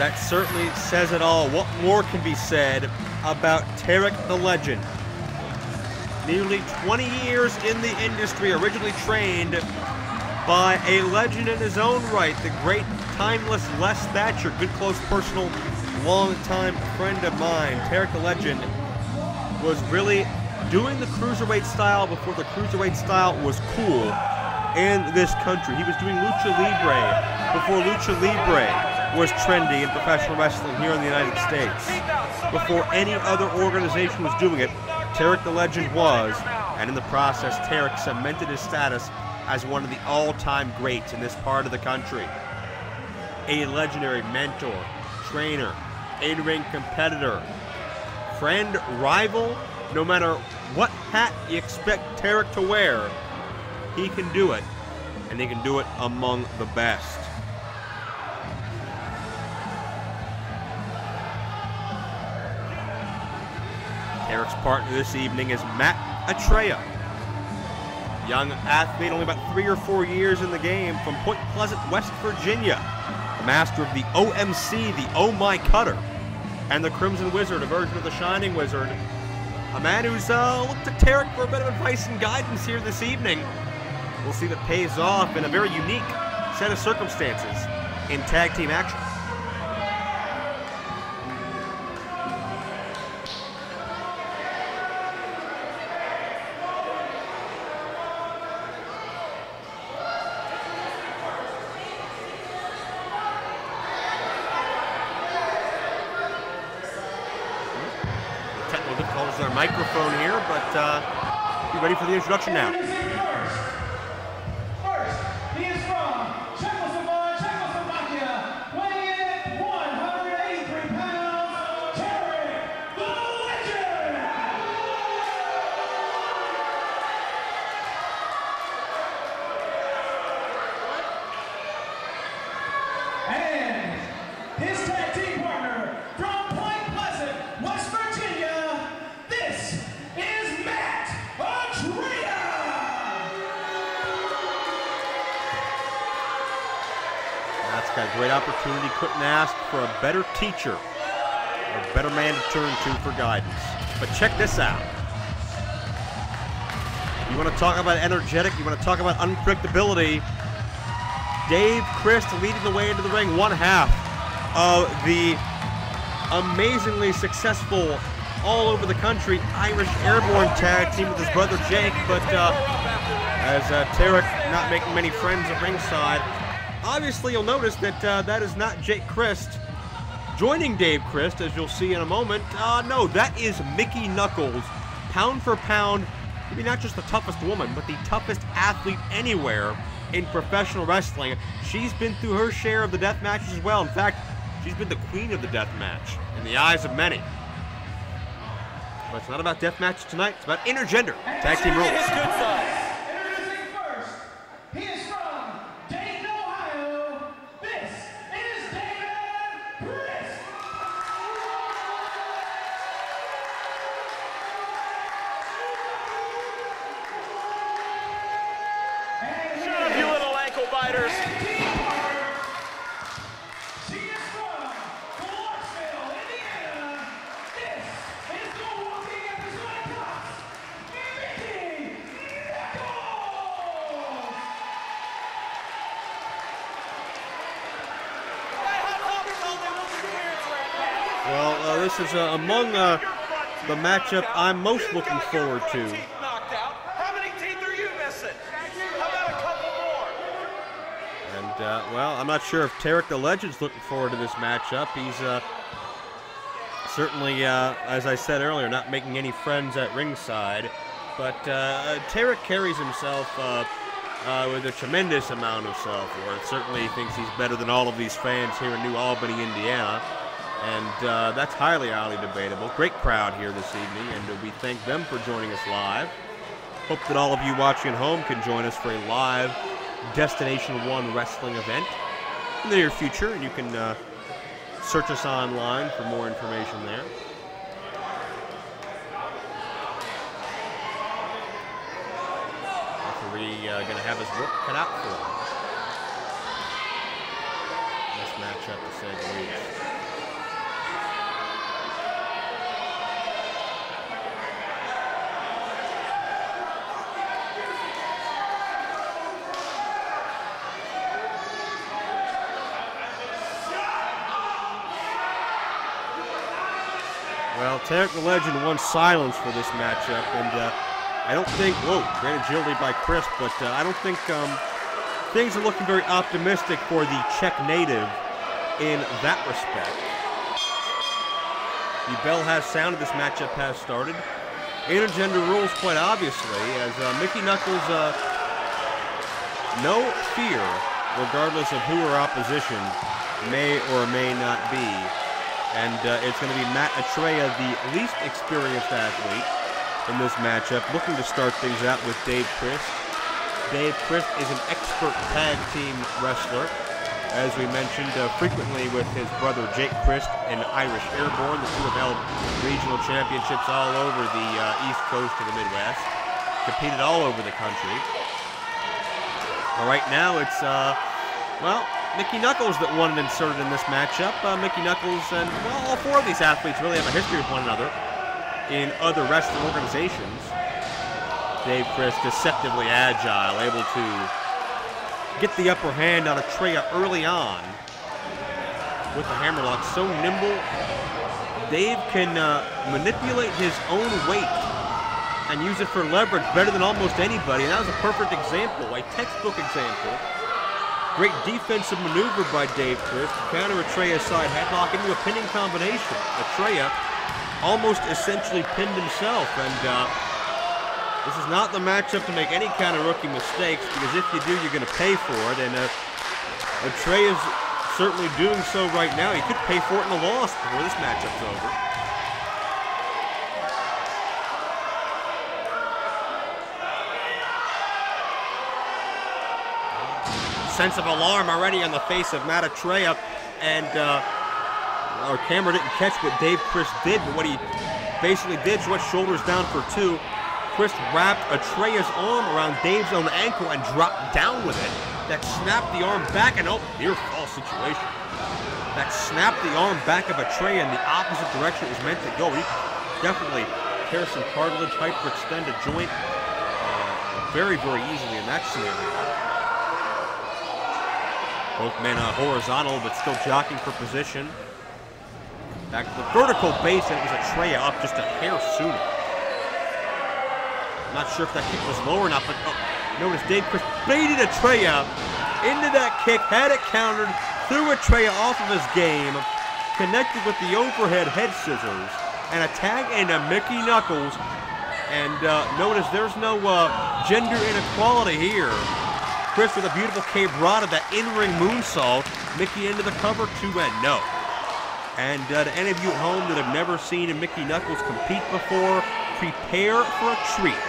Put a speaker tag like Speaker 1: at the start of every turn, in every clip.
Speaker 1: That certainly says it all. What more can be said about Tarek the Legend? Nearly 20 years in the industry, originally trained by a legend in his own right, the great, timeless Les Thatcher, good, close, personal, long-time friend of mine. Tarek the Legend was really doing the cruiserweight style before the cruiserweight style was cool in this country. He was doing Lucha Libre before Lucha Libre was trendy in professional wrestling here in the United States. Before any other organization was doing it, Tarek the Legend was, and in the process, Tarek cemented his status as one of the all-time greats in this part of the country. A legendary mentor, trainer, in-ring competitor, friend, rival. No matter what hat you expect Tarek to wear, he can do it, and he can do it among the best. Tarek's partner this evening is Matt Atreya. Young athlete, only about 3 or 4 years in the game, from Point Pleasant, West Virginia. Master of the OMC, the Oh My Cutter, and the Crimson Wizard, a version of the Shining Wizard. A man who's looked to Tarek for a bit of advice and guidance here this evening. We'll see if it pays off in a very unique set of circumstances in tag team action. Our microphone here, but be ready for the introduction now.
Speaker 2: First, he is from Czechoslovakia, weighing in at 183 pounds, Tarek the Legend! And his tag team partner from Point Pleasant, West Virginia, this is Matt Atreya!
Speaker 1: That's got a great opportunity. Couldn't ask for a better teacher, a better man to turn to for guidance. But check this out. You want to talk about energetic, you want to talk about unpredictability. Dave Crist leading the way into the ring, one half of the amazingly successful all over the country Irish Airborne tag team with his brother Jake, but as Tarek not making many friends at ringside, obviously you'll notice that that is not Jake Crist joining Dave Crist, as you'll see in a moment. No, that is Mickie Knuckles, pound for pound, maybe not just the toughest woman, but the toughest athlete anywhere in professional wrestling. She's been through her share of the death matches as well. In fact, she's been the queen of the death match in the eyes of many. But it's not about death matches tonight. It's about intergender tag team rules.
Speaker 2: Introducing first, he is from Dayton, Ohio. This is Crist.
Speaker 3: Shut up, you little ankle biters.
Speaker 2: She is from Clarksville, Indiana. This is the walking episode of Mickie Knuckles.
Speaker 1: Well, this is among the matchup I'm most looking forward to.
Speaker 3: Knocked out. How many teeth are you missing? How about a couple more?
Speaker 1: And, well, I'm not sure if Tarek the Legend's looking forward to this matchup. He's certainly, as I said earlier, not making any friends at ringside. But Tarek carries himself with a tremendous amount of self-worth. Certainly thinks he's better than all of these fans here in New Albany, Indiana. And that's highly, highly debatable. Great crowd here this evening, and we thank them for joining us live. Hope that all of you watching at home can join us for a live Destination 1 wrestling event in the near future, and you can search us online for more information there. Referee going to have his work cut out for him. matchup, to say the least. Well, Tarek the Legend won silence for this matchup, and I don't think, whoa, great agility by Crist, but I don't think things are looking very optimistic for the Czech native in that respect. The bell has sounded, this matchup has started. Intergender rules quite obviously, as Mickie Knuckles, no fear, regardless of who her opposition may or may not be. And it's going to be Atreya, the least experienced athlete in this matchup, looking to start things out with Dave Crist. Dave Crist is an expert tag team wrestler, as we mentioned frequently with his brother Jake Crist and Irish Airborne. The two have held regional championships all over the East Coast of the Midwest, competed all over the country. But right now it's, well, Mickie Knuckles that won and inserted in this matchup. Mickie Knuckles and, well, all four of these athletes really have a history with one another in other wrestling organizations. Dave Crist, deceptively agile, able to get the upper hand on Atreya early on with the hammerlock. So nimble, Dave can manipulate his own weight and use it for leverage better than almost anybody. And that was a perfect example, a textbook example. Great defensive maneuver by Dave Crist to counter Atreya's side headlock into a pinning combination. Atreya almost essentially pinned himself, and this is not the matchup to make any kind of rookie mistakes, because if you do, you're going to pay for it, and Atreya's certainly doing so right now. He could pay for it in a loss before this matchup's over. Sense of alarm already on the face of Matt Atreya, and our camera didn't catch what Dave Crist did, but what he basically did is what shoulders down for two. Crist wrapped Atreya's arm around Dave's own ankle and dropped down with it. That snapped the arm back, and oh, near fall situation. That snapped the arm back of Atreya in the opposite direction it was meant to go. He definitely tear some cartilage, hyperextend a joint very, very easily in that scenario. Both men horizontal, but still jockeying for position. Back to the vertical base, and it was Atreya up just a hair sooner. Not sure if that kick was low or not, but notice Dave Crist baited Atreya into that kick, had it countered, threw Atreya off of his game, connected with the overhead head scissors, and a tag into Mickie Knuckles. And notice there's no gender inequality here. Crist with a beautiful quebrada, that in-ring moonsault. Mickie into the cover, 2-0. And to any of you at home that have never seen a Mickie Knuckles compete before, prepare for a treat.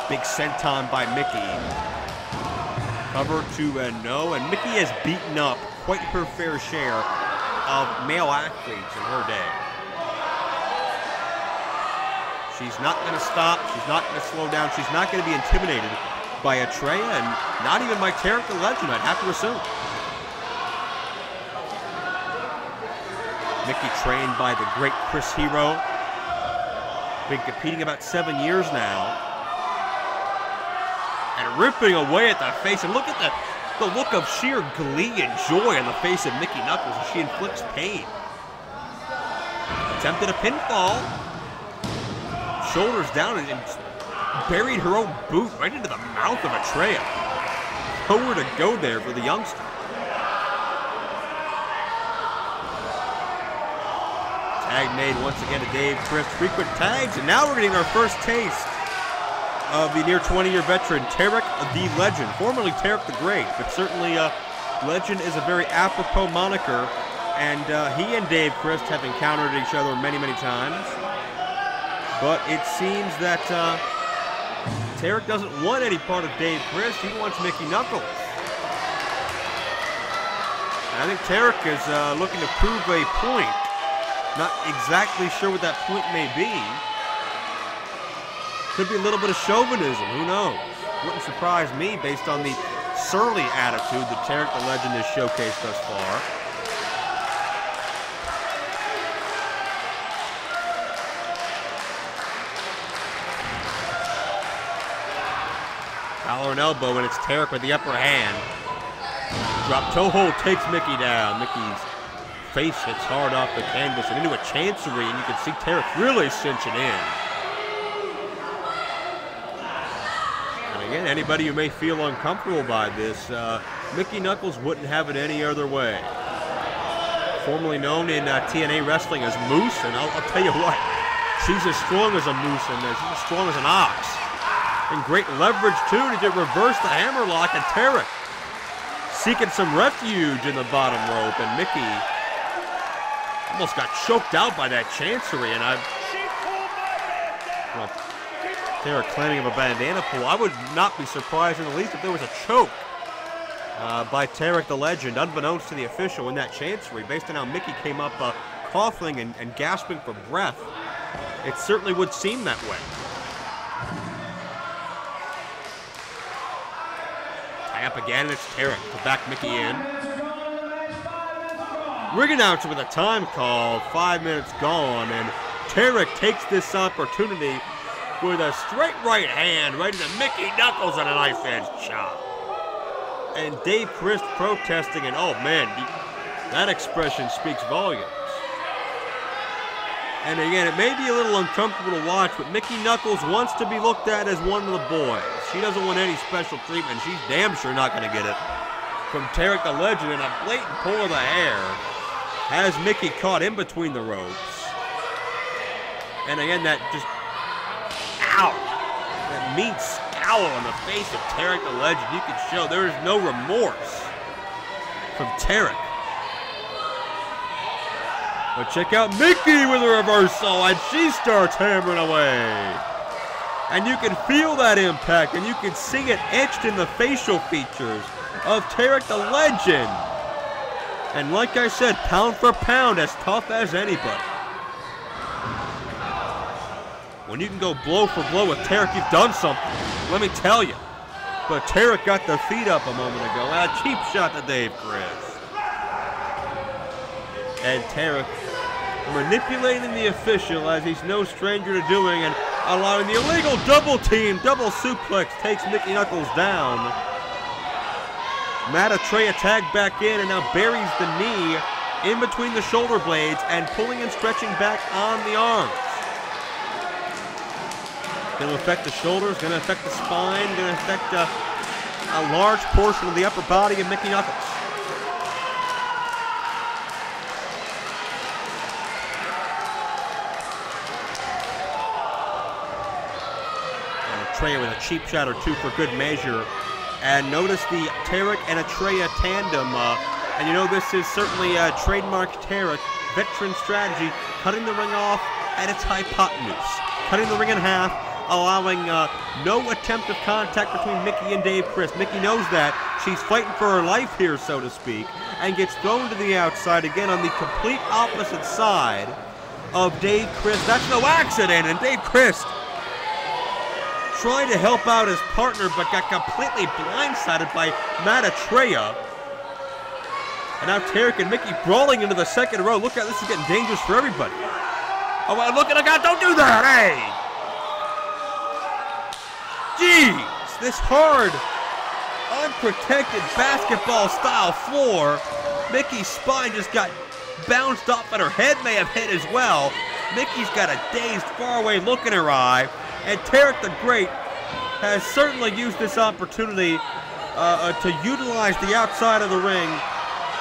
Speaker 1: Big senton by Mickie. Cover 2-0, and Mickie has beaten up quite her fair share of male athletes in her day. She's not going to stop. She's not going to slow down. She's not going to be intimidated by Atreya, and not even by Tarek the Legend, I'd have to assume. Mickie trained by the great Chris Hero. Been competing about 7 years now. And ripping away at the face, and look at the look of sheer glee and joy on the face of Mickie Knuckles as she inflicts pain. Attempted a pinfall. Shoulders down and buried her own boot right into the mouth of Atreya. Nowhere to go there for the youngster. Tag made once again to Dave Crist. Frequent tags, and now we're getting our first taste of the near 20-year veteran, Tarek the Legend. Formerly Tarek the Great, but certainly Legend is a very apropos moniker, and he and Dave Crist have encountered each other many, many times. But it seems that Tarek doesn't want any part of Dave Crist. He wants Mickie Knuckles. And I think Tarek is looking to prove a point. Not exactly sure what that point may be. Could be a little bit of chauvinism. Who knows? Wouldn't surprise me based on the surly attitude that Tarek the Legend has showcased thus far. Collar and elbow, and it's Tarek with the upper hand. Drop toe hold takes Mickie down. Mickey's face hits hard off the canvas and into a chancery, and you can see Tarek really cinching in. And again, anybody who may feel uncomfortable by this, Mickie Knuckles wouldn't have it any other way. Formerly known in TNA wrestling as Moose, and I'll tell you what, she's as strong as a moose and she's as strong as an ox. And great leverage, too, to reverse the hammerlock, and Tarek seeking some refuge in the bottom rope, and Mickie almost got choked out by that chancery, and well, Tarek claiming of a bandana pull. I would not be surprised in the least if there was a choke by Tarek the Legend, unbeknownst to the official in that chancery. Based on how Mickie came up coughing and gasping for breath, it certainly would seem that way. Up again, and it's Tarek to back Mickie in. Ring announcer with a time call, 5 minutes gone, and Tarek takes this opportunity with a straight right hand right into Mickie Knuckles on a knife edge chop. And Dave Crist protesting, and oh man, that expression speaks volumes. And again, it may be a little uncomfortable to watch, but Mickie Knuckles wants to be looked at as one of the boys. She doesn't want any special treatment. She's damn sure not going to get it from Tarek the Legend, and a blatant pull of the hair has Mickie caught in between the ropes. And again, that just, ow, that mean scowl on the face of Tarek the Legend. You can show there is no remorse from Tarek. But check out Mickie with a reversal, and she starts hammering away. And you can feel that impact, and you can see it etched in the facial features of Tarek the Legend. And like I said, pound for pound, as tough as anybody. When you can go blow for blow with Tarek, you've done something, let me tell you. But Tarek got the feet up a moment ago, and a cheap shot to Dave Crist. And Tarek manipulating the official, as he's no stranger to doing, and allowing the illegal double team, double suplex takes Mickie Knuckles down. Atreya tagged back in and now buries the knee in between the shoulder blades and pulling and stretching back on the arms. Going to affect the shoulders, going to affect the spine, going to affect a large portion of the upper body of Mickie Knuckles. Atreya with a cheap shot or two for good measure. And notice the Tarek and Atreya tandem. And you know this is certainly a trademark Tarek veteran strategy, cutting the ring off at its hypotenuse. Cutting the ring in half, allowing no attempt of contact between Mickie and Dave Crist. Mickie knows that. She's fighting for her life here, so to speak, and gets thrown to the outside again on the complete opposite side of Dave Crist. That's no accident, and Dave Crist trying to help out his partner, but got completely blindsided by Atreya. And now Tarek and Mickie brawling into the second row. Look at this, is getting dangerous for everybody. Oh, look at God, don't do that, hey! Jeez, this hard, unprotected basketball-style floor. Mickie's spine just got bounced off, and her head may have hit as well. Mickie's got a dazed, faraway look in her eye. And Tarek the Great has certainly used this opportunity to utilize the outside of the ring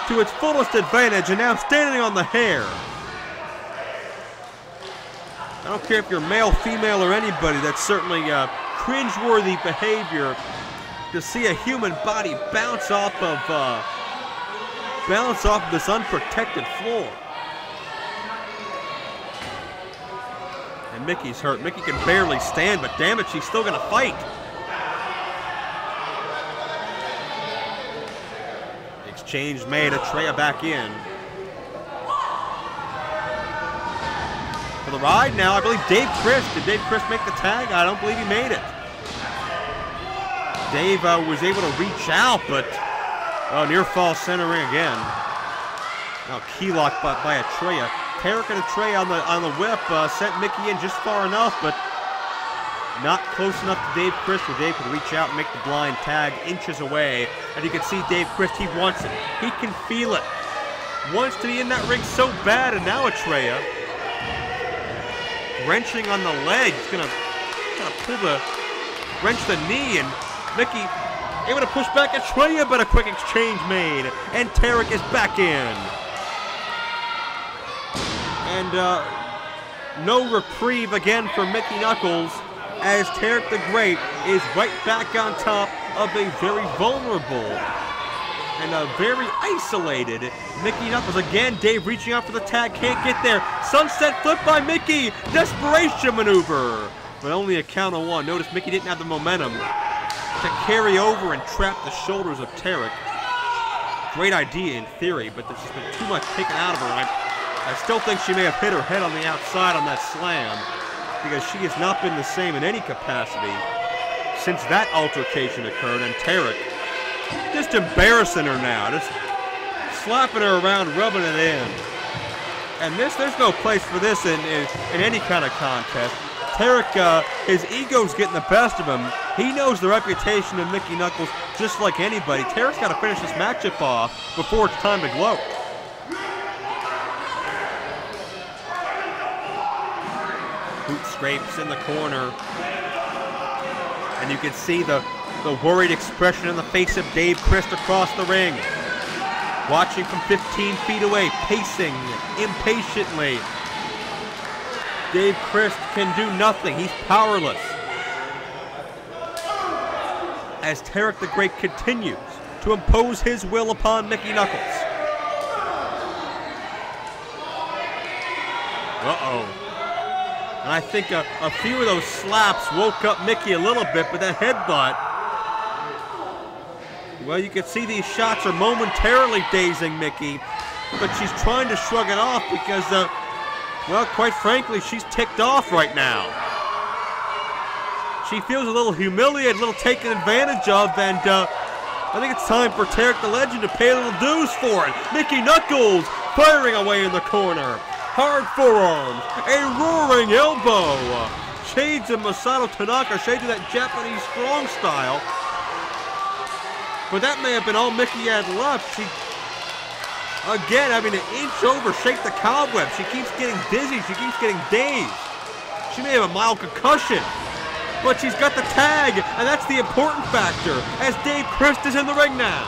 Speaker 1: to its fullest advantage, and now standing on the hair. I don't care if you're male, female, or anybody, that's certainly cringeworthy behavior to see a human body bounce off of this unprotected floor. And Mickie's hurt. Mickie can barely stand, but damn it, she's still gonna fight. Exchange made, Atreya back in. For the ride now, I believe Dave Crist. Did Dave Crist make the tag? I don't believe he made it. Dave was able to reach out, but near fall centering again. Now key lock by Atreya. Tarek and Atreya on the whip sent Mickie in just far enough, but not close enough to Dave Crist where Dave could reach out and make the blind tag inches away. And you can see Dave Crist, he wants it. He can feel it. Wants to be in that ring so bad, and now Atreya wrenching on the leg. He's gonna wrench the knee, and Mickie able to push back Atreya, but a quick exchange made, and Tarek is back in. And no reprieve again for Mickie Knuckles, as Tarek the Great is right back on top of a very vulnerable and a very isolated Mickie Knuckles. Again, Dave reaching out for the tag, can't get there. Sunset flip by Mickie, desperation maneuver, but only a count of one. Notice Mickie didn't have the momentum to carry over and trap the shoulders of Tarek. Great idea in theory, but there's just been too much taken out of her. I still think she may have hit her head on the outside on that slam, because she has not been the same in any capacity since that altercation occurred, and Tarek just embarrassing her now, just slapping her around, rubbing it in. And there's no place for this in any kind of contest. Tarek, his ego's getting the best of him. He knows the reputation of Mickie Knuckles just like anybody. Tarek's got to finish this matchup off before it's time to gloat. Boot scrapes in the corner. And you can see the worried expression on the face of Dave Crist across the ring. Watching from 15 feet away, pacing impatiently. Dave Crist can do nothing. He's powerless. As Tarek the Great continues to impose his will upon Mickie Knuckles. Uh-oh. And I think a few of those slaps woke up Mickie a little bit, but that headbutt, well, you can see these shots are momentarily dazing Mickie, but she's trying to shrug it off because, well, quite frankly, she's ticked off right now. She feels a little humiliated, a little taken advantage of, and I think it's time for Tarek the Legend to pay a little dues for it. Mickie Knuckles firing away in the corner. Hard forearms, a roaring elbow. Shades of Masato Tanaka, shades of that Japanese strong style. But that may have been all Mickie had left. She, again, having to inch over, shake the cobweb. She keeps getting dizzy, she keeps getting dazed. She may have a mild concussion, but she's got the tag, and that's the important factor, as Dave Crist is in the ring now.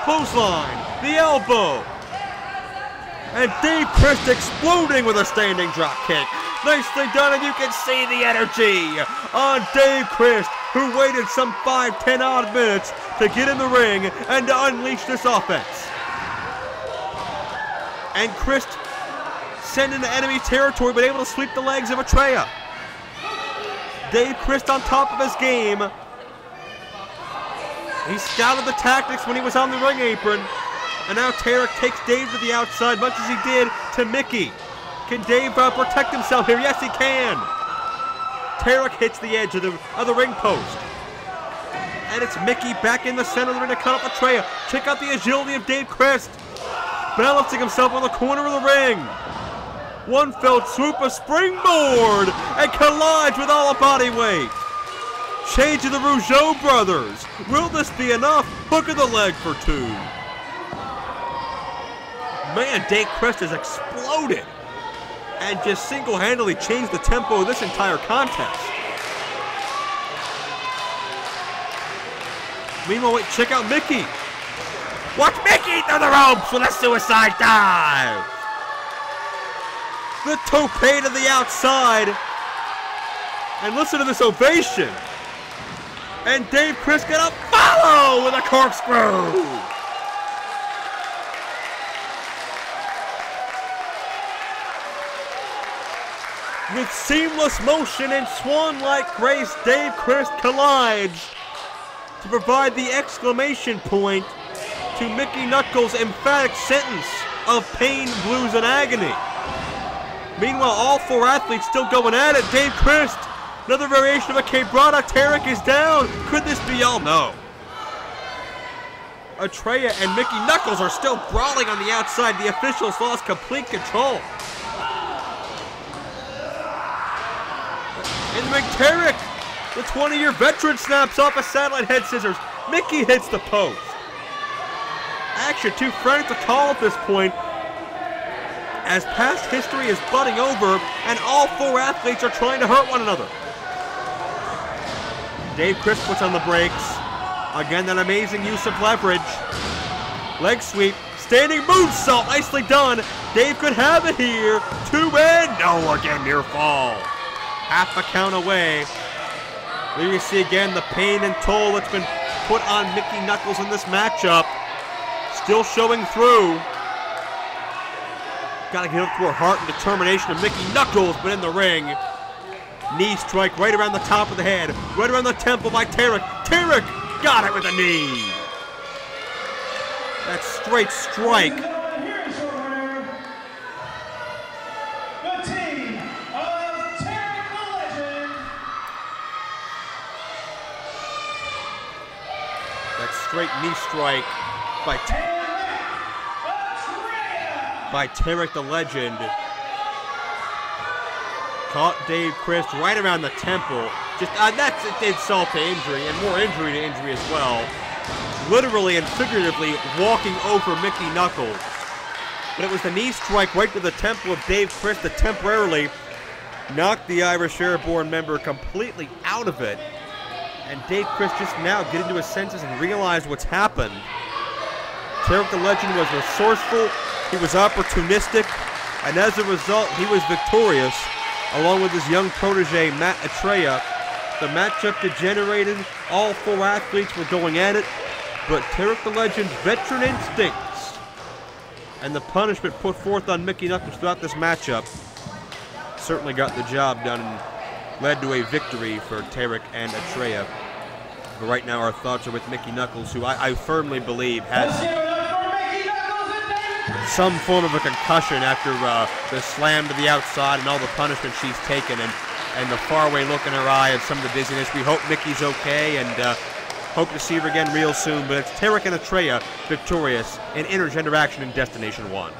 Speaker 1: Clothesline, the elbow. And Dave Crist exploding with a standing drop kick. Nicely done, and you can see the energy on Dave Crist, who waited some 5-10 odd minutes to get in the ring and to unleash this offense. And Crist sent into enemy territory, but able to sweep the legs of Atreya. Dave Crist on top of his game. He scouted the tactics when he was on the ring apron. And now Tarek takes Dave to the outside, much as he did to Mickie. Can Dave protect himself here? Yes, he can. Tarek hits the edge of the ring post. And it's Mickie back in the center of the ring to cut off Atreya. Check out the agility of Dave Crist. Balancing himself on the corner of the ring. One fell swoop, a springboard, and collides with all the body weight. Shades of the Rougeau brothers. Will this be enough? Hook of the leg for two. Man, Dave Crist has exploded and just single-handedly changed the tempo of this entire contest. Meanwhile, wait, check out Mickie. Watch Mickie through the ropes with a suicide dive. The tope to the outside. And listen to this ovation. And Dave Crist gonna follow with a corkscrew. With seamless motion and swan-like grace, Dave Crist collides to provide the exclamation point to Mickie Knuckles' emphatic sentence of pain, blues, and agony. Meanwhile, all four athletes still going at it. Dave Crist Another variation of a quebrada. Tarek is down. Could this be all? No. Atreya and Mickie Knuckles are still brawling on the outside. The officials lost complete control. In the ring, Tarek, the 20-year veteran, snaps off a satellite head scissors. Mickie hits the post. Action too frantic to call at this point, as past history is budding over and all four athletes are trying to hurt one another. Crist puts on the brakes. Again, that amazing use of leverage. Leg sweep, standing moonsault, nicely done. Dave could have it here. 2 and no, again, near fall. Half a count away. There you see again the pain and toll that's been put on Mickie Knuckles in this matchup. Still showing through. Gotta get up to her heart and determination of Mickie Knuckles, but in the ring. Knee strike right around the top of the head, right around the temple by Tarek. Tarek got it with a knee. That straight strike.
Speaker 2: Here's your winner, the team of Tarek the Legend.
Speaker 1: That straight knee strike by Tarek the Legend. Caught Crist right around the temple. Just that's insult to injury, and more injury to injury as well. Literally and figuratively walking over Mickie Knuckles. But it was the knee strike right to the temple of Crist that temporarily knocked the Irish Airborne member completely out of it. And Crist just now getting to his senses and realized what's happened. Tarek the Legend was resourceful, he was opportunistic, and as a result, he was victorious. Along with his young protege, Atreya. The matchup degenerated. All four athletes were going at it, but Tarek the Legend's veteran instincts and the punishment put forth on Mickie Knuckles throughout this matchup certainly got the job done and led to a victory for Tarek and Atreya. But right now our thoughts are with Mickie Knuckles, who I firmly believe has some form of a concussion after the slam to the outside and all the punishment she's taken, and the faraway look in her eye and some of the dizziness. We hope Mickie's okay and hope to see her again real soon. But it's Tarek and Atreya victorious in intergender action in Destination 1.